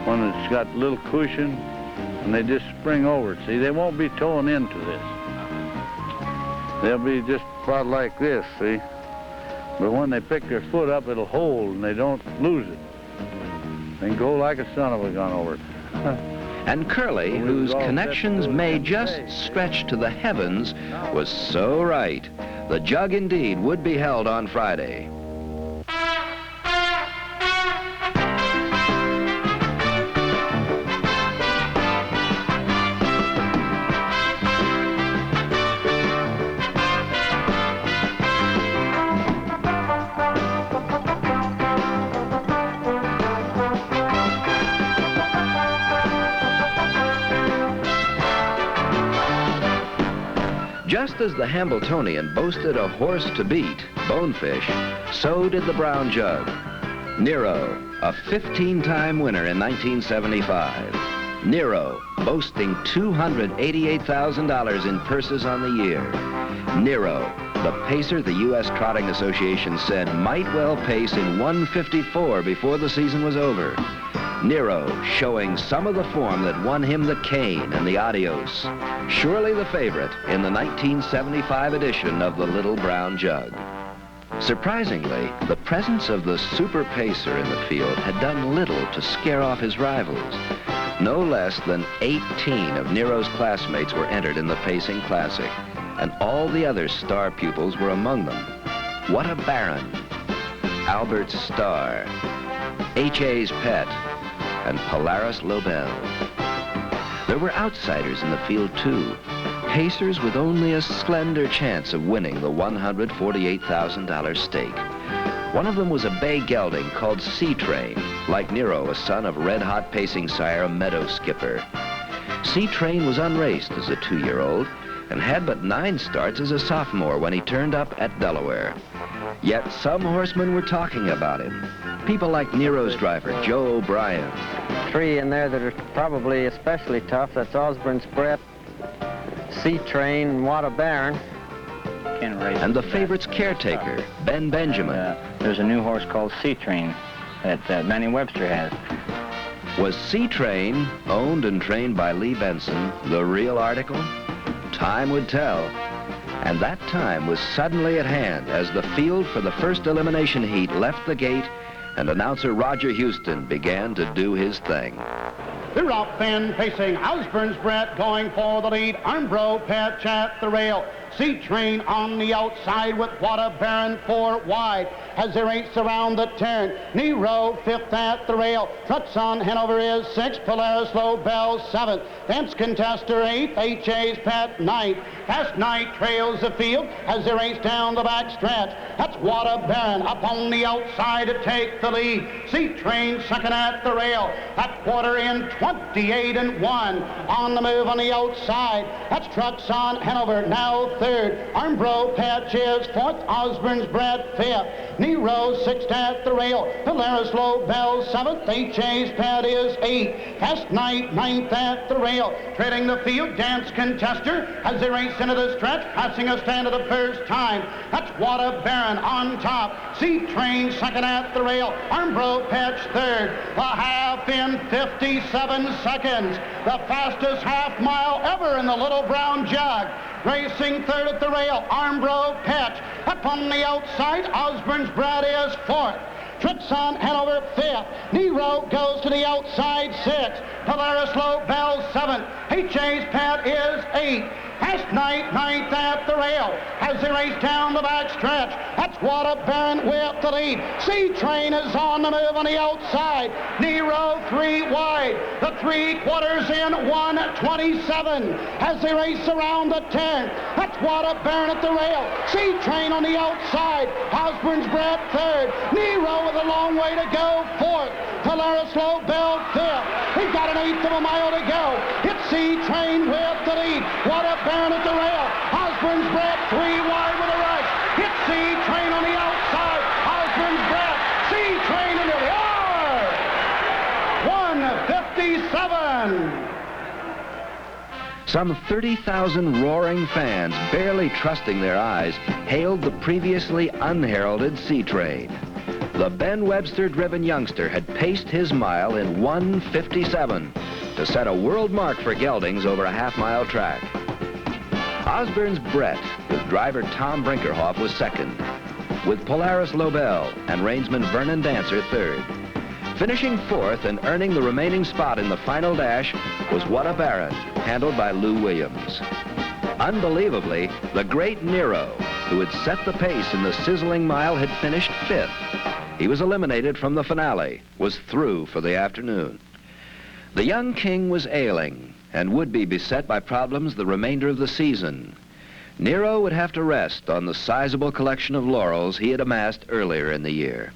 when it's got a little cushion, and they just spring over it. See, they won't be towing into this. They'll be just about like this, see? But when they pick their foot up, it'll hold, and they don't lose it. They can go like a son of a gun over it. And Curly, whose connections may just stretch to the heavens, was so right. The jug indeed would be held on Friday. Just as the Hambletonian boasted a horse to beat, Bonefish, so did the Brown Jug. Nero, a 15-time winner in 1975. Nero, boasting $288,000 in purses on the year. Nero, the pacer the U.S. Trotting Association said might well pace in 154 before the season was over. Nero showing some of the form that won him the cane and the adios. Surely the favorite in the 1975 edition of the Little Brown Jug. Surprisingly, the presence of the super pacer in the field had done little to scare off his rivals. No less than 18 of Nero's classmates were entered in the Pacing Classic, and all the other star pupils were among them. What a Baron, Albert's Star, H.A.'s Pet, and Polaris Lobel. There were outsiders in the field too, pacers with only a slender chance of winning the $148,000 stake. One of them was a bay gelding called Seatrain, like Nero, a son of red-hot pacing sire Meadow Skipper. Seatrain was unraced as a 2-year-old and had but 9 starts as a sophomore when he turned up at Delaware. Yet some horsemen were talking about him. People like Nero's driver, Joe O'Brien. 3 in there that are probably especially tough. That's Osborne's Brett, Seatrain, and What a Baron. And the favorite's caretaker, Ben Benjamin. There's a new horse called Seatrain that Benny Webster has. Was Seatrain, owned and trained by Lee Benson, the real article? Time would tell. And that time was suddenly at hand as the field for the first elimination heat left the gate and announcer Roger Houston began to do his thing. They're up and pacing. Osborne's Brett going for the lead. Armbro Patch at the rail. Seatrain on the outside with What a Baron 4 wide as they race around the turn. Nero 5th at the rail. Trucks on Hanover is 6th. Polaris Lobel 7th. Fence Contester 8th. H.A.'s Pet 9th. Fast Night trails the field as they race down the back stretch. That's What a Baron up on the outside to take the lead. Seatrain 2nd at the rail. That quarter in 28 and 1. On the move on the outside. That's Trucks on Hanover now 3rd. Armbro Patch is 4th. Osborne's Brett 5th. Nero 6th at the rail. Polaris Lobel 7th. H.A.'s Pet is 8th. Fast Night 9th at the rail. Treading the field, Dance Contester as they race into the stretch, passing a stand of the first time. That's What a Baron on top. Seatrain 2nd at the rail. Armbro Patch 3rd. A half in 57 seconds. The fastest half mile ever in the Little Brown Jug. Racing 3rd at the rail, Armbro Patch. Up on the outside, Osborne's Brad is 4th. Tricks on Hanover 5th. Nero goes to the outside 6th. Polaris Lobel 7th. H.A.'s Pet is 8th. Fast Night 9th at the rail as they race down the back stretch. That's What a Baron with the lead. Seatrain is on the move on the outside. Nero 3 wide. The 3/4 in 1:27 as they race around the turn. That's What a Baron at the rail. Seatrain on the outside. Osborne's Brett 3rd. Nero with a long way to go 4th. Polaris Lobel 5th. We've got an 1/8 of a mile to go. It's Seatrain with the lead. What a Baron at the rail. Osborne's Brett 3 wide with a rush. It's Seatrain on the outside. Osborne's Brett. Seatrain into the R. 1:57. Some 30,000 roaring fans, barely trusting their eyes, hailed the previously unheralded Seatrain. The Ben Webster-driven youngster had paced his mile in 1:57 to set a world mark for geldings over a half-mile track. Osborne's Brett, with driver Tom Brinkerhoff, was second, with Polaris Lobel and reinsman Vernon Dancer third. Finishing fourth and earning the remaining spot in the final dash was What a Baron, handled by Lou Williams. Unbelievably, the great Nero, who had set the pace in the sizzling mile, had finished fifth. He was eliminated from the finale, was through for the afternoon. The young king was ailing and would be beset by problems the remainder of the season. Nero would have to rest on the sizable collection of laurels he had amassed earlier in the year.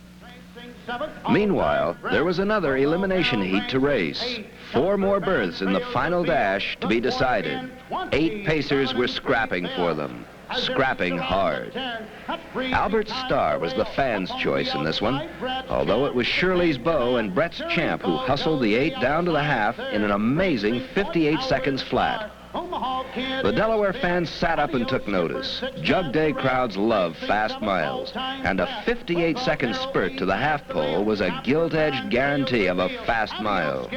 Meanwhile, there was another elimination heat to race. 4 more berths in the final dash to be decided. 8 pacers were scrapping for them, scrapping hard. Albert Starr was the fans' choice in this one, although it was Shirley's Beau and Brett's Champ who hustled the 8 down to the half in an amazing 58 seconds flat. The Delaware fans sat up and took notice. Jug Day crowds love fast miles, and a 58-second spurt to the half pole was a gilt-edged guarantee of a fast mile.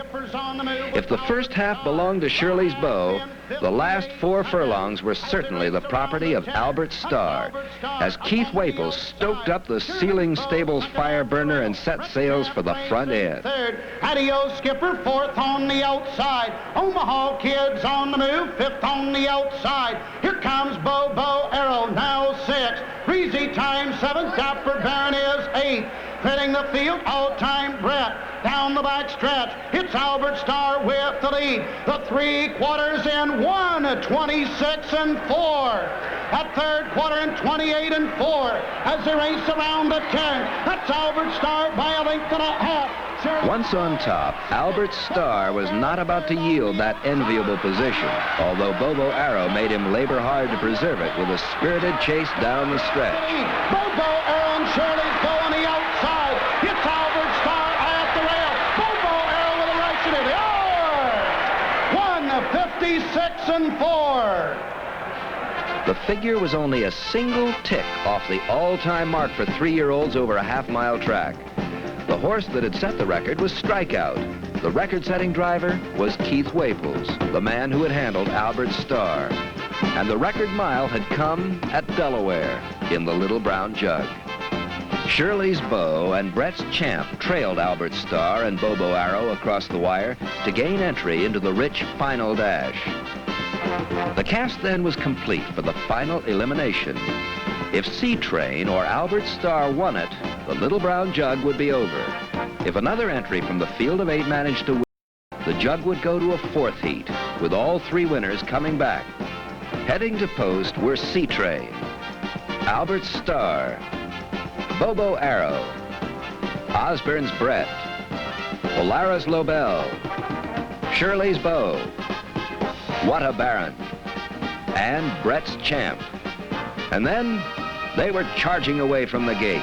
If the first half belonged to Shirley's Beau, the last 4 furlongs were certainly the property of Albert Starr, as Keith Waples stoked up the Ceiling Stables fire burner and set sails for the front end. Third, Adios Skipper, fourth on the outside. Omaha Kids on the move, fifth on the outside. Here comes Bobo Arrow, now 6th. Breezy Time, 7th. Dapper Baron is 8th. Heading the field, all-time Brett. Down the back stretch, it's Albert Starr with the lead. The 3/4 in 1, 26 and 4. At third quarter in 28 and 4. As they race around the turn, that's Albert Starr by a length and a half. Once on top, Albert Starr was not about to yield that enviable position, although Bobo Arrow made him labor hard to preserve it with a spirited chase down the stretch. Bobo Arrow and Shirley's Beau on the outside. It's Albert Starr at the rail. Bobo Arrow with a race into the 1:56 and 4. The figure was only a single tick off the all-time mark for 3-year-olds over a half-mile track. The horse that had set the record was Strikeout. The record-setting driver was Keith Waples, the man who had handled Albert Starr. And the record mile had come at Delaware in the Little Brown Jug. Shirley's Beau and Brett's Champ trailed Albert Starr and Bobo Arrow across the wire to gain entry into the rich final dash. The cast then was complete for the final elimination. If Seatrain or Albert Starr won it, the Little Brown Jug would be over. If another entry from the field of 8 managed to win, the jug would go to a 4th heat, with all 3 winners coming back. Heading to post were Seatrain, Albert Starr, Bobo Arrow, Osborne's Brett, Polaris Lobel, Shirley's Beau, What a Baron, and Brett's Champ. And then they were charging away from the gate.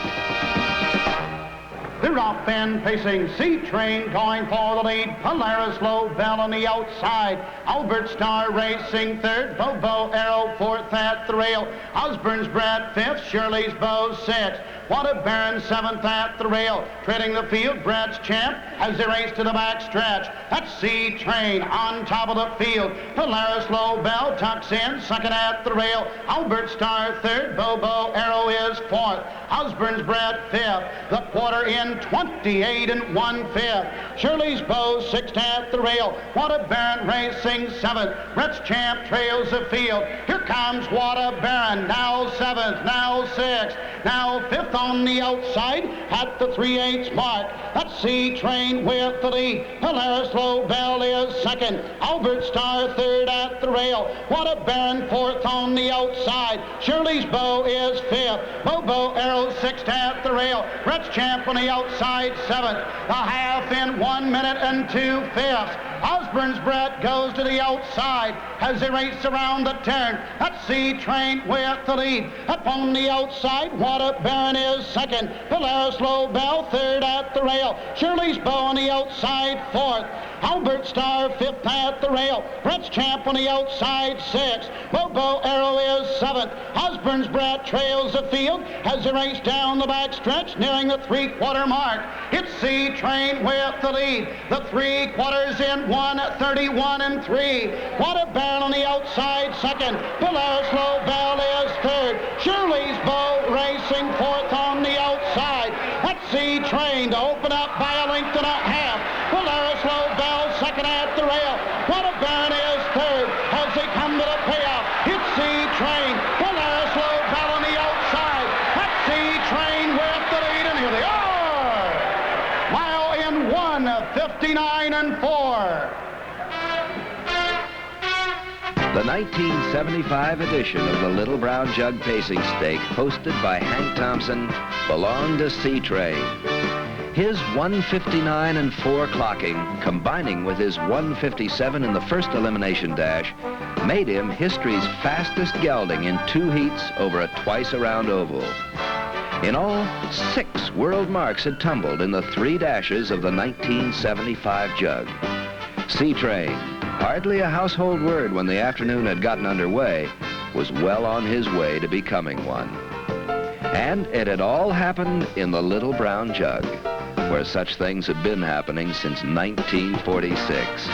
They're off and pacing. Seatrain going for the lead. Polaris Lobel on the outside. Albert Starr racing third. Bobo Arrow fourth at the rail. Osborne's Brett fifth. Shirley's Beau sixth. What a Baron 7th at the rail. Treading the field, Brett's Champ as they race to the back stretch. That's Seatrain on top of the field. Polaris Lobel tucks in, 2nd at the rail. Albert Starr 3rd. Bobo Arrow is 4th. Osborne's Brett 5th. The quarter in 28 and 1/5. Shirley's Beau 6th at the rail. What a Baron racing 7th. Brett's Champ trails the field. Here comes What a Baron, now 7th, now 6th, now 5th on the outside at the 3/8 mark. That's Seatrain with the lead. Polaris Lobel is 2nd. Albert Starr 3rd at the rail. What a Baron 4th on the outside. Shirley's Beau is 5th. Bobo Arrow 6th at the rail. Brett's Champ on the outside 7th. The half in 1 minute and 2/5. Osborne's Brett goes to the outside as they race around the turn. That's Seatrain with the lead. Up on the outside, What a Baron is 2nd. Polaris Lobel 3rd at the rail. Shirley's Beau on the outside 4th. Albert Starr, 5th at the rail. Brett's Champ on the outside, 6th. Bobo Arrow is 7th. Osborne's Brett trails the field as they race down the back stretch, nearing the 3/4 mark. It's Seatrain with the lead. The 3/4 in 1:31 and 3. What a Baron on the outside, 2nd. Polaris Lovell is 3rd. Shirley's Bow racing 4th on the outside. That's Seatrain to open up by a length and a half. Polaris Lovell 2nd at the rail. What a Baron is 3rd as they come to the payoff. It's Seatrain. Polaris Lovell on the outside. That's Seatrain with the lead, and here they are. Mile in 1:59 and 4. The 1975 edition of the Little Brown Jug Pacing Stake, hosted by Hank Thompson, belonged to Seatrain. His 1:59 and 4 clocking, combining with his 1:57 in the first elimination dash, made him history's fastest gelding in 2 heats over a twice-around oval. In all, 6 world marks had tumbled in the 3 dashes of the 1975 Jug. Seatrain, hardly a household word when the afternoon had gotten underway, was well on his way to becoming one. And it had all happened in the Little Brown Jug, where such things had been happening since 1946.